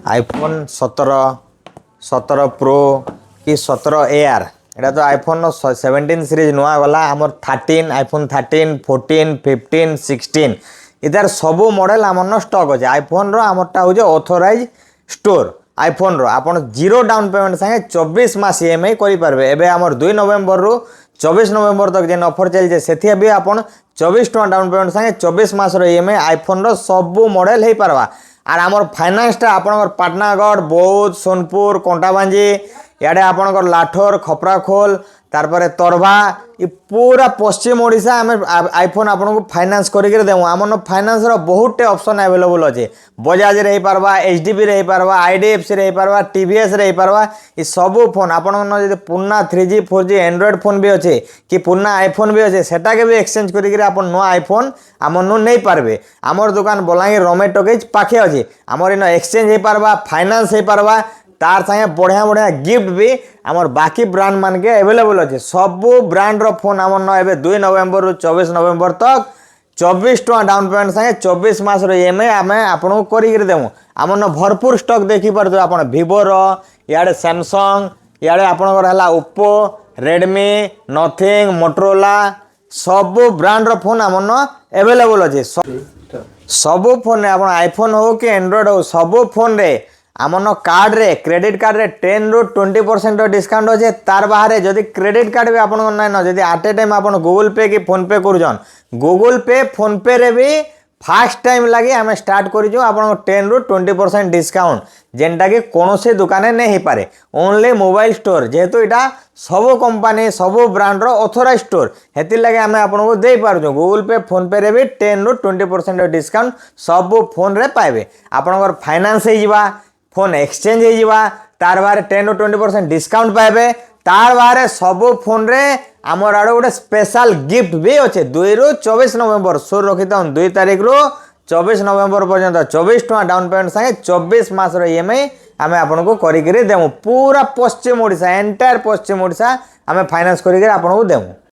IPhone 17 pro कि 17 AR एटा तो iPhone 17 series नुआ गला आमर 13 आईफोन 13 14 15 16 इधर सबू मॉडल आमर स्टॉक अच्छे आईफोन रो आमरटा हो ऑथराइज स्टोर आईफोन रो आपण जीरो डाउन पेमेंट संगे 24 मास ईएमआई करि पारबे। एबे आमर 2 नवेम्बर रु 24 नवेम्बर तक जेन ऑफर चलजे सेठी भी आपण 24 टका डाउन पेमेंट संगे 24 मास रो ईएमआई आईफोन रो सबू मॉडल हे पारबा। आर आमर फाइनान्सटा आपणकर पाटनागढ़ बौद्ध सोनपुर कंटाबांजी इे आपणकर लाठोर खपराखोल तारपरे तरभा ये पूरा पश्चिम ओडिशा आम आईफोन आपन को फाइनान्स करके देमु। आमन फाइनान्स रो बहुते ऑप्शन अवेलेबल अच्छे बजाज रे पारबा एचडीबी रे पारबा आईडीएफसी रे पारबा टीवीएस रे पारबा ये सब फोन आपन जदि पुराना 3G 4G एंड्रॉइड फोन भी अच्छे कि पुराना आईफोन भी अच्छे सेटा के भी एक्सचेंज करके आप नुआ आईफोन आमन नहीं पारबे। आमर दुकान बलांगीर रमेश टॉकीज पाखे अच्छे आमर इन एक्सचेंज हो पारबा फाइनान्स हो पारबा तार संगे बढ़िया बढ़िया गिफ्ट भी आमर बाकी ब्रांड मान के अवेलेबल अच्छे सबू ब्रांड रो फोन आमर न एबे 2 नवेम्बर रु 24 नवेम्बर तक 24 टका डाउन पेमेंट संगे 24 मास रो ईएमआई आमे आपन को करिक देमु। आमर न भरपूर स्टॉक देखि पारतो आपन Vivo रो याडे Samsung याडे आपन को हला Oppo Redmi Nothing Motorola सबू ब्रांड रो फोन आमर न अवेलेबल अच्छे सबू फोन रे आपन आईफोन हो कि एंड्रॉइड हो सबू फोन रे आमन कार्ड रे क्रेडिट कार्ड रे 10 रु 20% डिस्काउंट अच्छे। तार बाहर जदि क्रेडिट कार्ड भी आपन ना न जदि एट ए टाइम आपन गूगल पे कि फोन पे करूछन गूगल पे फोन पे रे भी फास्ट टाइम लगे आम स्टार्ट करूँ आपन 10 रु 20% डिस्काउंट जेनटा कि कौन से दुकान नहीं हो पारे ओनली मोबाइल स्टोर जेहेतु यहाँ सब कंपनी सब ब्रांड रो ऑथराइज स्टोर हेति लगे आम आपको दे पार्छुं गूगल पे फोन पे रे भी 10 रु 20% डिस्काउंट सब फोन रे पाइबे। आपनकर फाइनान्स हो फोन एक्सचेंज हो तार बारे 10 रु 20% डिस्काउंट पाइबे। तार बारे सब फोन रे आमर आड़ गोटे स्पेशल गिफ्ट भी अच्छे 2 रु 24 नवेम्बर सोर रखी था 2 तारीख रु 24 नवेम्बर पर्यंत 24 टका डाउन पेमेंट संगे 24 मास रो ईएमआई आम आपन को करिक देमु। पूरा पश्चिम ओडिशा एंटायर पश्चिम ओडिशा आम फाइनान्स करिक आपन को देमु।